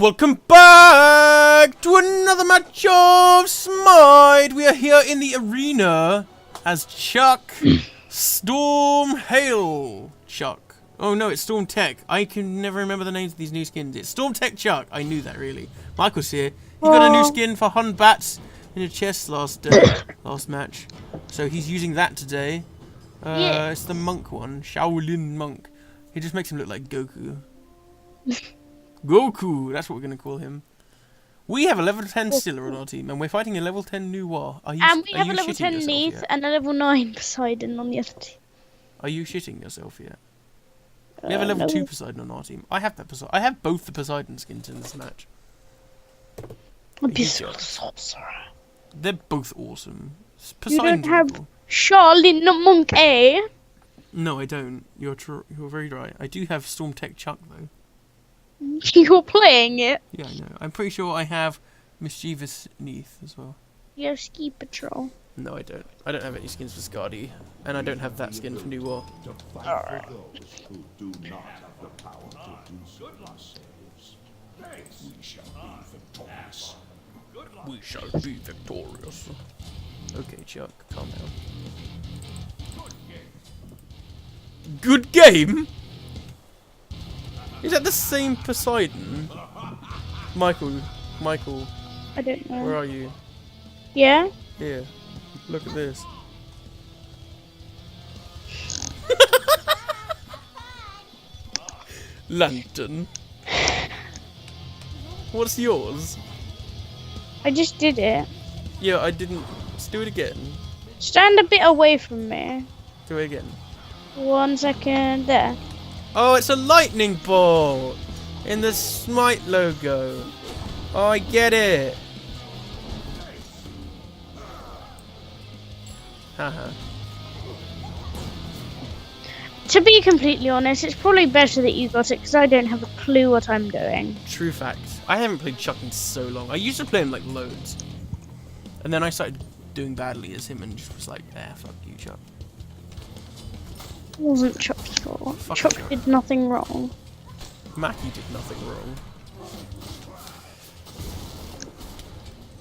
welcome back to another match of SMITE. We are here in the arena as Chaac Storm Hail Chaac. Oh no, it's Storm Tech. I can never remember the names of these new skins. It's Storm Tech Chaac. I knew that really. Michael's here. He got a new skin for Hun Batz in the chest last match, so he's using that today. It's the monk one, Shaolin monk. He just makes him look like Goku. Goku, that's what we're gonna call him. We have a level 10 Scylla on our team, and we're fighting a level 10 Noir. And we have a level 10 Neath and a level 9 Poseidon on the other team. Are you shitting yourself yet? We have a level 2 Poseidon on our team. I have that Poseidon. I have both the Poseidon skins in this match. Sorcerer. They're both awesome. You don't have Shaolin the monk, eh? No, I don't. You're very right. I do have Storm Tech Chaac though. You're playing it. Yeah, I know. I'm pretty sure I have Mischievous Neath as well. You have Ski Patrol. No, I don't. I don't have any skins for Scardy, and I don't have that skin for New War. Alright. We shall be victorious. Okay, Chaac, calm down. Good game? Is that the same Poseidon? Michael. I don't know. Where are you? Yeah? Here. Look at this. Lantern. What's yours? I just did it. Yeah, I didn't. Let's do it again. Stand a bit away from me. Do it again. 1 second. There. Oh, it's a lightning bolt in the SMITE logo. Oh, I get it. Haha. To be completely honest, it's probably better that you got it because I don't have a clue what I'm doing. True fact. I haven't played Chaac in so long. I used to play him like loads. And then I started doing badly as him and just was like, fuck you, Chaac. It wasn't Chaac fault. Fuck Chaac did nothing wrong. Mackie did nothing wrong.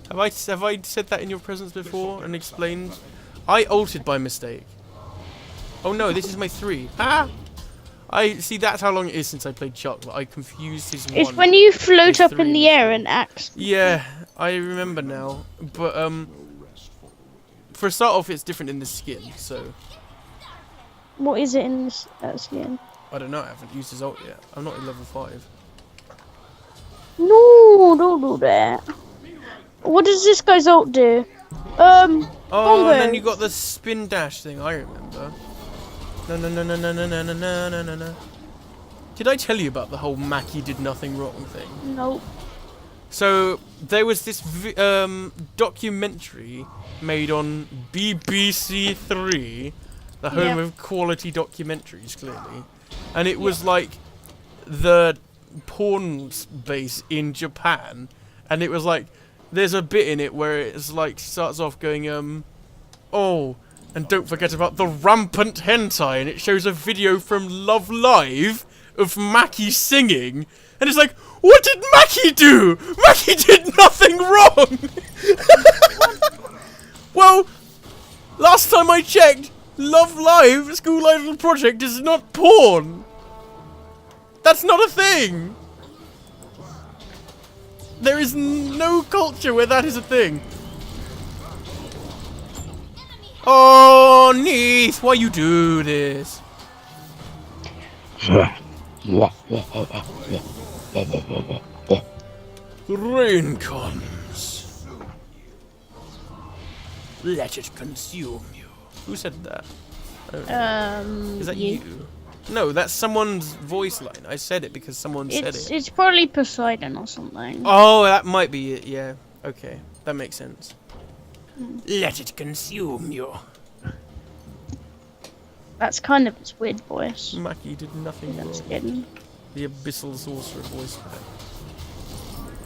Have I said that in your presence before and explained? I ulted by mistake. Oh no, this is my 3. Ah! I see. That's how long it is since I played Chaac. But I confused his 1. It's when you float up in the air and act. Yeah, I remember now. But for a start off, it's different in the skin. So What is it in this skin? I don't know. I haven't used his ult yet. I'm not in level 5. No, don't do that. What does this guy's ult do? Oh, Bongo. and then you got the spin dash thing. I remember. No. Did I tell you about the whole Mackie did nothing wrong thing? Nope. So there was this documentary made on BBC 3, the home of quality documentaries, clearly, and it was like the porn base in Japan, and it was like there's a bit in it where it's like starts off going oh, and don't forget about the rampant hentai, and it shows a video from Love Live of Mackie singing, and it's like, what did Mackie do? Mackie did nothing wrong! Well, last time I checked, Love Live, School Idol Project, is not porn! That's not a thing! There is no culture where that is a thing. Oh, Neath, why you do this? Rain comes. Let it consume you. Who said that? Is that you? No, that's someone's voice line. I said it because someone said it. It's probably Poseidon or something. Oh, that might be it, yeah. Okay, that makes sense. Let it consume you. That's kind of its weird voice. Mackie did nothing wrong. That's good. The Abyssal Sorcerer voice pack.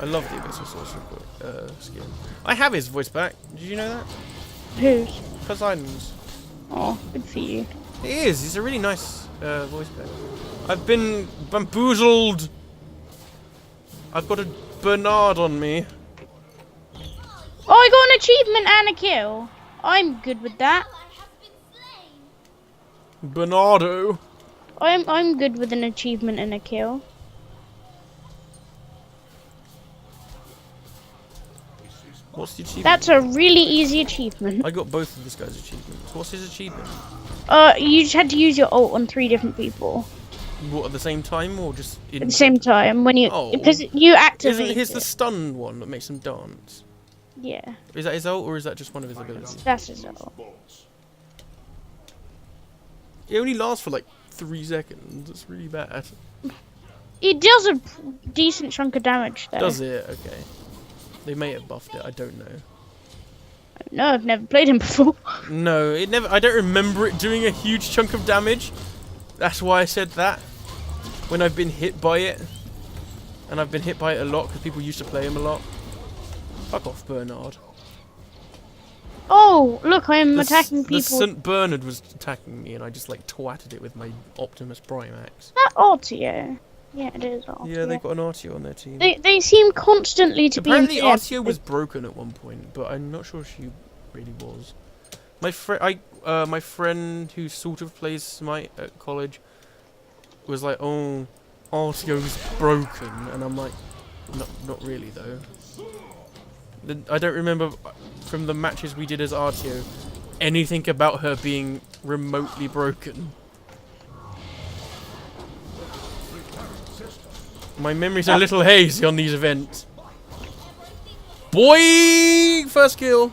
I love the Abyssal Sorcerer skin. I have his voice pack. Did you know that? Whose? Poseidon's. Oh, good for you. It is. It's a really nice voice pack. I've been bamboozled. I've got a Bernard on me. Oh, I got an achievement and a kill. I'm good with that. Bernardo. I'm good with an achievement and a kill. What's the achievement? That's a really easy achievement. I got both of this guy's achievements. What's his achievement? You just had to use your ult on 3 different people What, at the same time or just in at the same time when you because you activate. Isn't his the it. stun one that makes him dance? Yeah, Is that his ult or is that just one of his abilities? that's his ult. It only lasts for like 3 seconds. It's really bad. It does a decent chunk of damage though. Does it? Okay. They may have buffed it. I don't know. No, I've never played him before. No, it never. I don't remember it doing a huge chunk of damage. That's why I said that. When I've been hit by it, and I've been hit by it a lot because people used to play him a lot. Fuck off, Bernard. Oh, look, I'm attacking The people. St. Bernard was attacking me, and I just like twatted it with my Optimus Prime axe. That Artio. Yeah, it is Artio. Yeah, they got an Artio on their team. They seem constantly to Apparently, be. Artio was broken at one point, but I'm not sure she really was. My friend who sort of plays Smite at college was like, "Oh, Artio's broken," and I'm like, "Not really though." I don't remember from the matches we did as Artio anything about her being remotely broken. My memory's a little hazy on these events. Boy! First kill.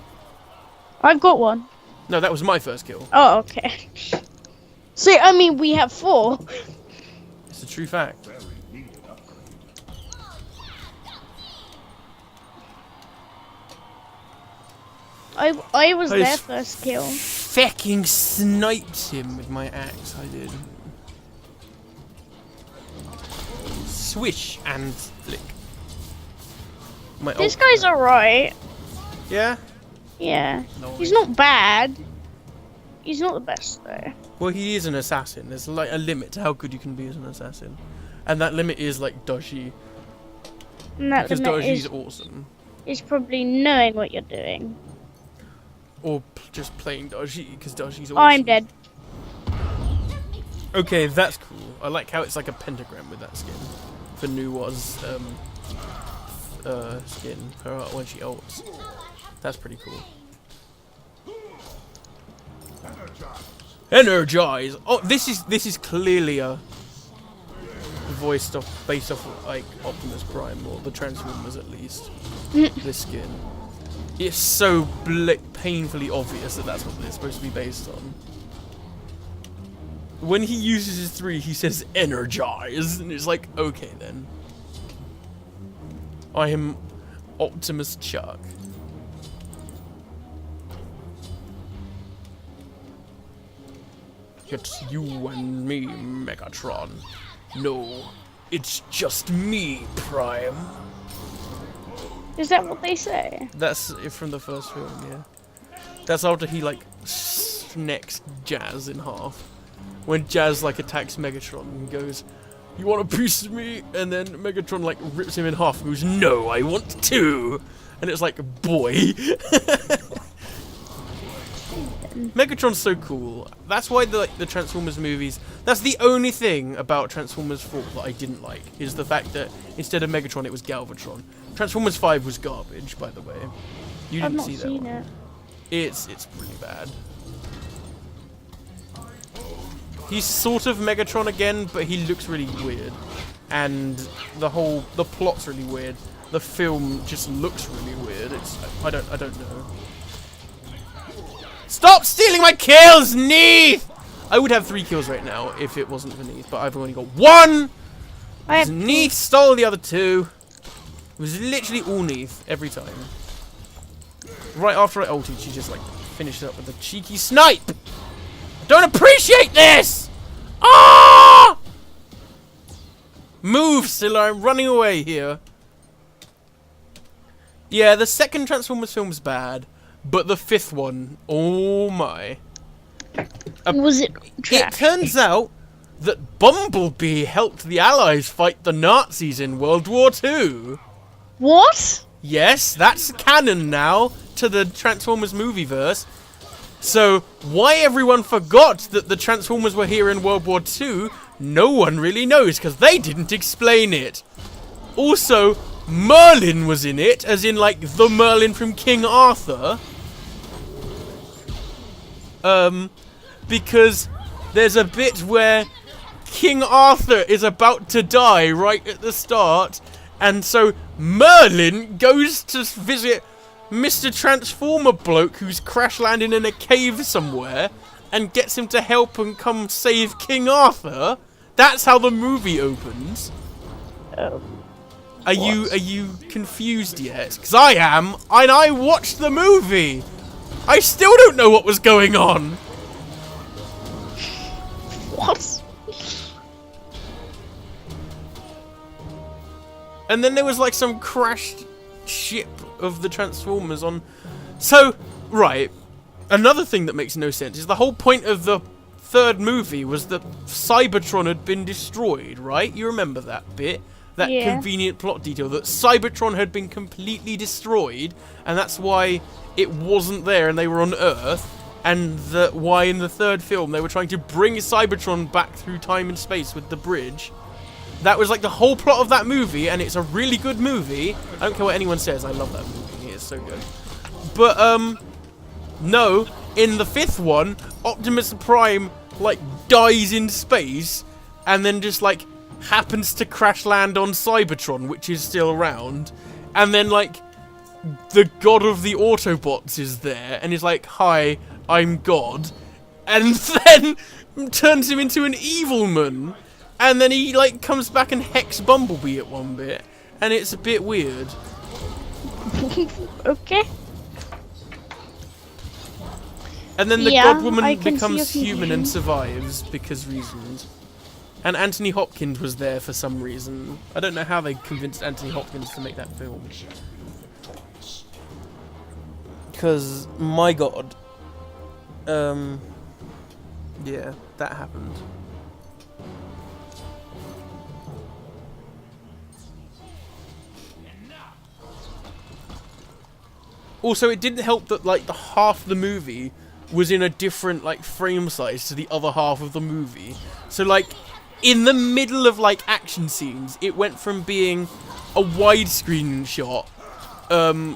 I've got one. No, that was my first kill. Oh, okay. So, I mean, we have 4. It's a true fact. I was I their just first kill. Fucking sniped him with my axe, I did. Swish and flick. This guy's alright. Yeah? Yeah. No, He's not bad. He's not the best, though. Well, he is an assassin. There's like a limit to how good you can be as an assassin. And that limit is like Doji. And that Because limit Doji's awesome. is probably knowing what you're doing. Or just playing Doji, because Doji's awesome. I'm dead. Okay, that's cool. I like how it's like a pentagram with that skin. For Nuwa's skin, her when she ults. That's pretty cool. Energize! Oh, this is clearly a based off like Optimus Prime or the Transformers at least. This skin. It's so painfully obvious that that's what they're supposed to be based on. When he uses his 3, he says energize, and it's like, okay then. I am Optimus Chaac. It's you and me, Megatron. No, it's just me, Prime. Is that what they say? That's it from the first film, yeah. That's after he like necks Jazz in half. When Jazz like attacks Megatron and goes, "You want a piece of me?" And then Megatron like rips him in half and goes, "No, I want 2." And it's like, boy. Megatron's so cool. That's why the Transformers movies. That's the only thing about Transformers 4 that I didn't like, is the fact that instead of Megatron it was Galvatron. Transformers 5 was garbage, by the way. You I've didn't not see that seen one. it. It's really bad. He's sort of Megatron again, but he looks really weird, and the plot's really weird. The film just looks really weird. I don't know. Stop stealing my kills, Neith! I would have 3 kills right now if it wasn't for Neith, but I've only got 1! Neith stole the other 2. It was literally all Neith every time. Right after I ulted, she just like finished up with a cheeky snipe. I don't appreciate this! Ah! Move, Scylla, I'm running away here. Yeah, the second Transformers film was bad. But the 5th one, oh my. Was it trash? It turns out that Bumblebee helped the Allies fight the Nazis in World War II. What? Yes, that's canon now to the Transformers movieverse. So, why everyone forgot that the Transformers were here in World War II, no one really knows, because they didn't explain it. Also, Merlin was in it, as in, like, the Merlin from King Arthur. Because there's a bit where King Arthur is about to die right at the start, and so Merlin goes to visit Mr. Transformer bloke who's crash landing in a cave somewhere and gets him to help and come save King Arthur. That's how the movie opens. Are you confused yet? Because I am, and I watched the movie. I still don't know what was going on. What? And then there was like some crashed ship of the Transformers on. So, right. Another thing that makes no sense is the whole point of the third movie was that Cybertron had been destroyed, right? You remember that bit? That convenient plot detail that Cybertron had been completely destroyed, and that's why it wasn't there and they were on Earth, and why in the third film they were trying to bring Cybertron back through time and space with the bridge. That was like the whole plot of that movie, and it's a really good movie. I don't care what anyone says, I love that movie, it's so good. But, no, in the fifth one, Optimus Prime, like, dies in space, and then just, like, happens to crash land on Cybertron, which is still around, and then, like, the god of the Autobots is there, and is like, hi, I'm God, and then turns him into an evil man, and then he, like, comes back and hacks Bumblebee at one bit, and it's a bit weird. Okay. And then the God Woman can becomes see human and survives because reasons. And Anthony Hopkins was there for some reason. I don't know how they convinced Anthony Hopkins to make that film. Because, my god. Yeah, that happened. Also, it didn't help that, like, the half of the movie was in a different, like, frame size to the other half of the movie. So, like, in the middle of, like, action scenes, it went from being a widescreen shot.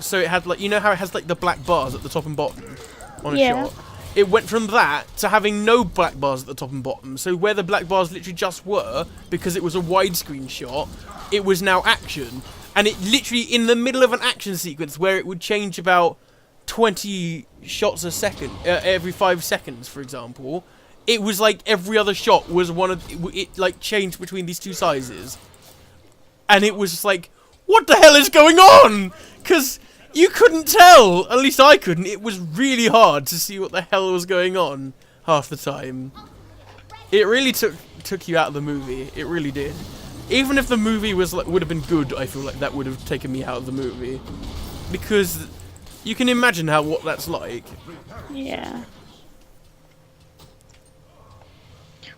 So it had, like, you know how it has, like, the black bars at the top and bottom on a shot? It went from that to having no black bars at the top and bottom. So where the black bars literally just were, because it was a widescreen shot, it was now action. And it literally, in the middle of an action sequence where it would change about 20 shots a second, every 5 seconds, for example, it was like every other shot was one of, it like changed between these two sizes. And it was just like, what the hell is going on? Because you couldn't tell, at least I couldn't. It was really hard to see what the hell was going on half the time. It really took you out of the movie. It really did. Even if the movie was like, would have been good, I feel like that would have taken me out of the movie. Because you can imagine what that's like. Yeah.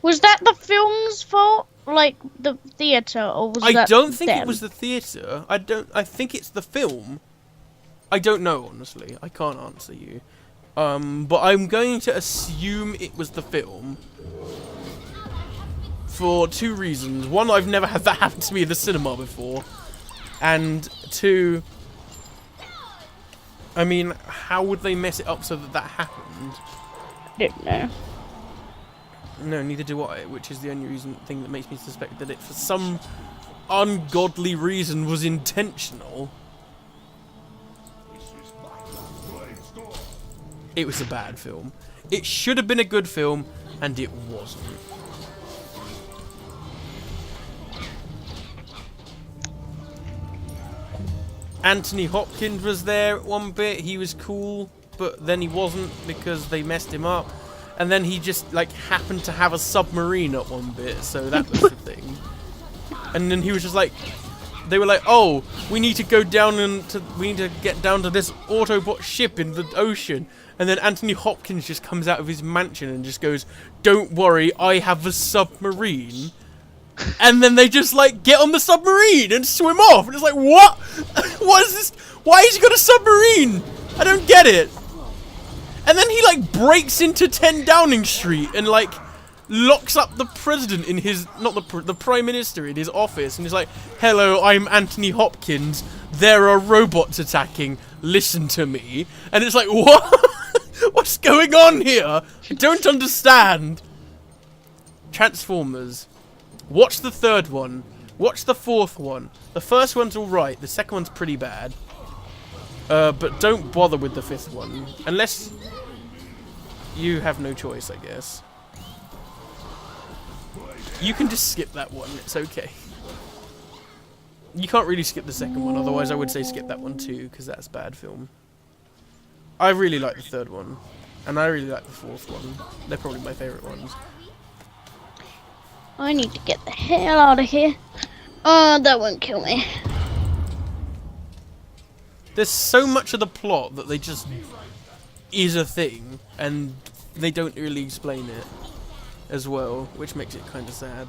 Was that the film's fault? Like, the theatre, or was that I don't think them? it was the theatre. I think it's the film. I don't know, honestly. I can't answer you. But I'm going to assume it was the film. For 2 reasons. One, I've never had that happen to me in the cinema before. And 2, I mean, how would they mess it up so that happened? I don't know. No, neither do I, which is the only thing that makes me suspect that it, for some ungodly reason, was intentional. It was a bad film. It should have been a good film, and it wasn't. Anthony Hopkins was there at one bit. He was cool, but then he wasn't because they messed him up. And then he just, like, happened to have a submarine at one bit, so that was the thing. And then he was just like, they were like, oh, we need to go down we need to get down to this Autobot ship in the ocean. And then Anthony Hopkins just comes out of his mansion and just goes, don't worry, I have a submarine. And then they just like get on the submarine and swim off. And it's like, what? What is this? Why has he got a submarine? I don't get it. And then he like breaks into 10 Downing Street and like locks up the president in his, not the prime minister in his office, and he's like, hello, I'm Anthony Hopkins, there are robots attacking, listen to me. And it's like, what? What's going on here? I don't understand. Transformers. Watch the third one. Watch the fourth one. The first one's alright, the second one's pretty bad. But don't bother with the fifth one. Unless you have no choice, I guess. You can just skip that one, it's okay. You can't really skip the second one, otherwise I would say skip that one too, because that's a bad film. I really like the third one, and I really like the fourth one. They're probably my favourite ones. I need to get the hell out of here. Oh, that won't kill me. There's so much of the plot that they just is a thing, and they don't really explain it as well, which makes it kind of sad.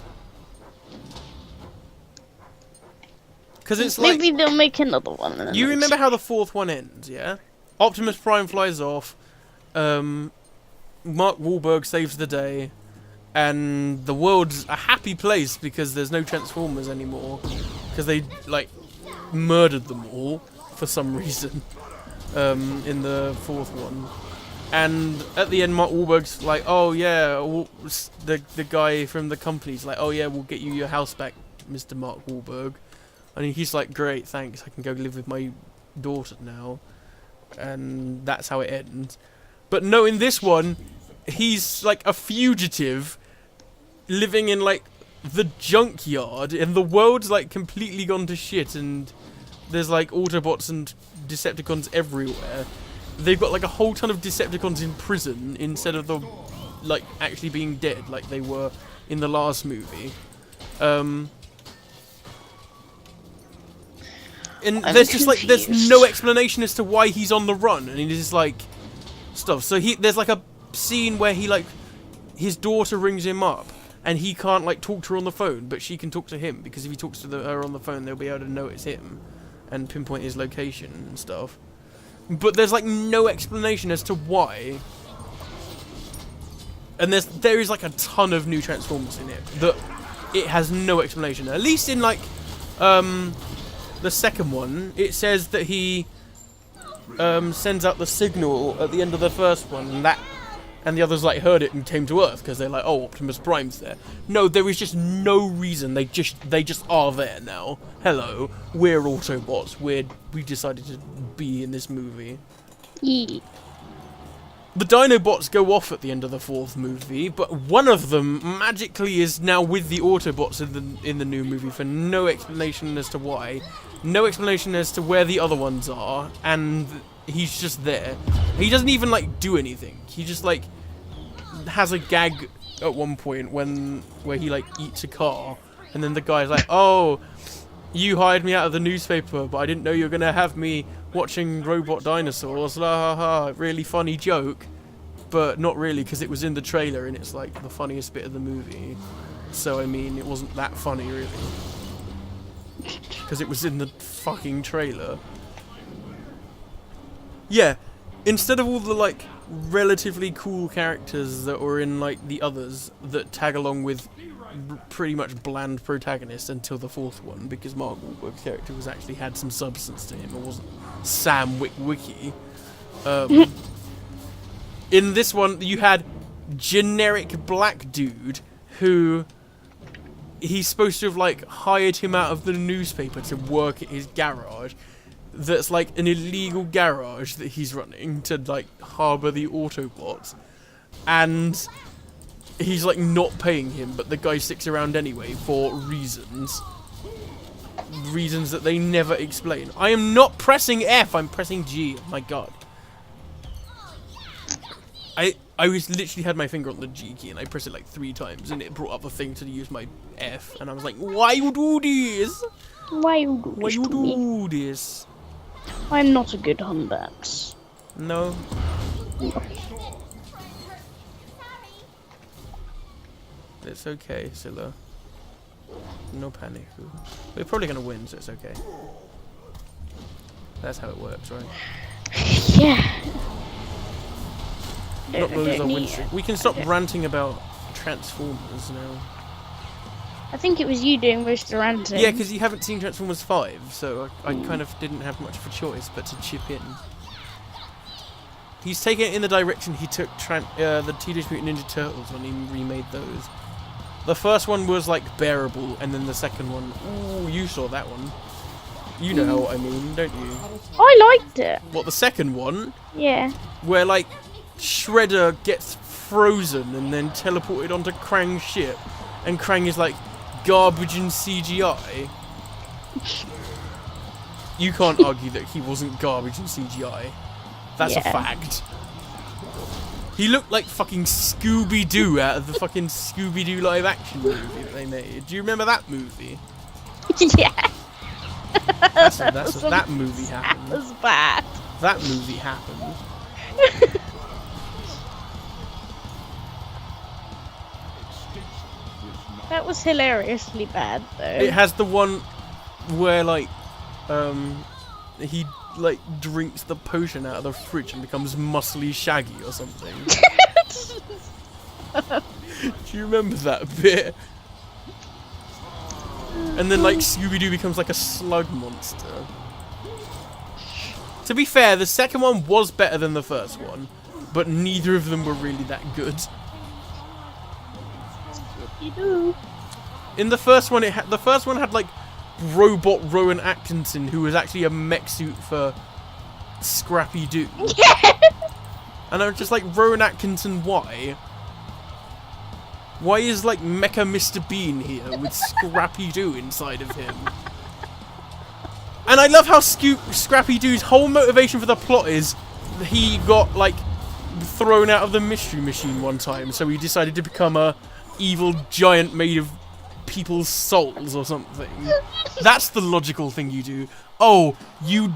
Because it's like, maybe they'll make another one. You remember how the fourth one ends, yeah? Optimus Prime flies off, Mark Wahlberg saves the day, and the world's a happy place because there's no Transformers anymore, because they like murdered them all for some reason in the fourth one. And at the end, Mark Wahlberg's like, oh yeah, the guy from the company's like, oh yeah, we'll get you your house back, Mr. Mark Wahlberg. And he's like, great, thanks, I can go live with my daughter now. And that's how it ends. But no, in this one, he's like a fugitive living in like the junkyard, and the world's like completely gone to shit, and there's like Autobots and Decepticons everywhere. They've got like a whole ton of Decepticons in prison instead of the like actually being dead like they were in the last movie. And there's just like there's no explanation as to why he's on the run, and it is like stuff. So there's like a scene where he like his daughter rings him up, and he can't like talk to her on the phone, but she can talk to him, because if he talks to her on the phone, they'll be able to know it's him and pinpoint his location and stuff. But there's like no explanation as to why. And there is like a ton of new Transformers in it that it has no explanation. At least in like the second one, it says that he sends out the signal at the end of the first one, and the others like heard it and came to Earth because they're like, oh, Optimus Prime's there. No, there is just no reason. They just are there now. Hello, we're Autobots. We decided to be in this movie. Yeah. The Dinobots go off at the end of the fourth movie, but one of them magically is now with the Autobots in the new movie for no explanation as to why, no explanation as to where the other ones are, and he's just there. He doesn't even like do anything. He just like has a gag at one point where he like eats a car, and then the guy's like, "Oh, you hired me out of the newspaper, but I didn't know you were gonna have me watching robot dinosaurs. La ha ha, really funny joke." But not really, because it was in the trailer and it's like the funniest bit of the movie. So I mean, it wasn't that funny really, because it was in the fucking trailer. Yeah, instead of all the like relatively cool characters that were in like the others that tag along with pretty much bland protagonists until the fourth one, because Mark Wahlberg's character actually had some substance to him. It wasn't Sam Witwicky. In this one, you had generic black dude who he's supposed to have like hired him out of the newspaper to work at his garage. That's like an illegal garage that he's running to like harbour the Autobots, and he's like not paying him, but the guy sticks around anyway for reasons that they never explain. I am not pressing F, I'm pressing G. Oh my god. I was literally had my finger on the G key and I pressed it like 3 times and it brought up a thing to use my F, and I was like, why you do this? Why you do Why this you to me? do this? I'm not a good Hun Batz. No. It's okay, Scylla. No panic. We're probably gonna win, so it's okay. That's how it works, right? Yeah. Not lose our win need streak. We can stop ranting about Transformers now. I think it was you doing most of the ranting. Yeah, because you haven't seen Transformers 5, so I kind of didn't have much of a choice but to chip in. He's taken it in the direction he took the Teenage Mutant Ninja Turtles when he remade those. The first one was like bearable, and then the second one, ooh, you saw that one. You know what I mean, don't you? I liked it. What, the second one? Yeah. Where like Shredder gets frozen and then teleported onto Krang's ship, and Krang is like garbage and CGI. You can't argue that he wasn't garbage and CGI. That's a fact. He looked like fucking Scooby-Doo out of the fucking Scooby-Doo live action movie that they made. Do you remember that movie? Yeah. That movie happened. That was bad. That movie happened. That was hilariously bad, though. It has the one where like he like drinks the potion out of the fridge and becomes muscly Shaggy or something. Do you remember that bit? And then like Scooby-Doo becomes like a slug monster. To be fair, the second one was better than the first one, but neither of them were really that good. You do. In the first one, the first one had like robot Rowan Atkinson, who was actually a mech suit for Scrappy Doo. Yeah. And I'm just like, Rowan Atkinson, why? Why is like Mecha Mr. Bean here with Scrappy Doo inside of him? And I love how Scrappy Doo's whole motivation for the plot is he got like thrown out of the Mystery Machine one time, so he decided to become a evil giant made of people's souls or something. That's the logical thing you do. Oh, he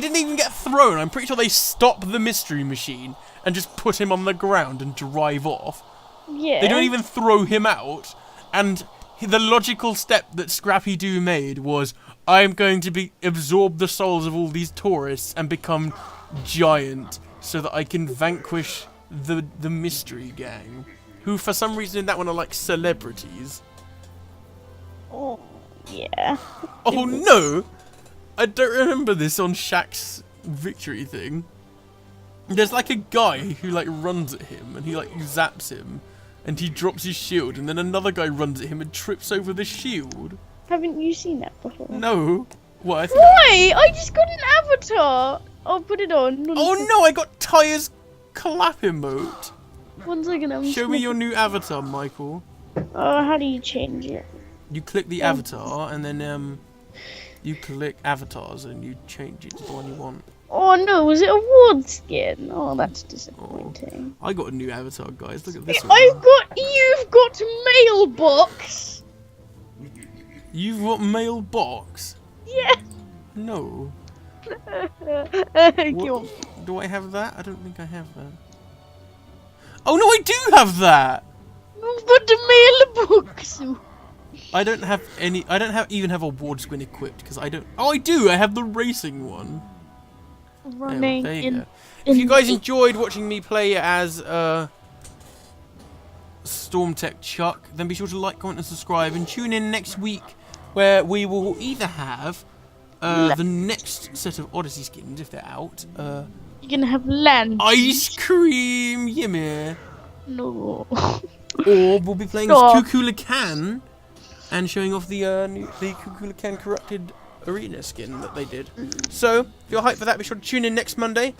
didn't even get thrown. I'm pretty sure they stopped the Mystery Machine and just put him on the ground and drive off. Yeah. They don't even throw him out. And the logical step that Scrappy Doo made was, I'm going to absorb the souls of all these tourists and become giant so that I can vanquish the mystery gang, who for some reason in that one are like celebrities. Oh, yeah. Oh no! I don't remember this on Shaq's victory thing. There's like a guy who like runs at him and he like zaps him and he drops his shield, and then another guy runs at him and trips over the shield. Haven't you seen that before? No. What? Why? I just got an avatar. I'll put it on. Oh no, I got Tyre's clap emote. 1 second, I'm Show me your new avatar, Michael. Oh, how do you change it? You click the avatar and then you click avatars and you change it to the one you want. Oh no, was it a ward skin? Oh, that's disappointing. I got a new avatar, guys. Look at this one. You've got mailbox. You've got mailbox? Yeah. No. What? Do I have that? I don't think I have that. Oh no, I do have that! You've got the mailbox. I don't have any. I don't even have a ward squin equipped because I don't. Oh, I do. I have the racing one. Running there you go. If you guys enjoyed watching me play as Stormtech Chuck, then be sure to like, comment, and subscribe, and tune in next week where we will either have the next set of Odyssey skins if they're out. You're gonna have land. Ice cream, yummy. No. Or we'll be playing as Cuckoo Lacan and showing off the Cuckoo Lacan Corrupted Arena skin that they did. So, if you're hyped for that, be sure to tune in next Monday,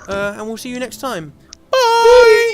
and we'll see you next time. Bye!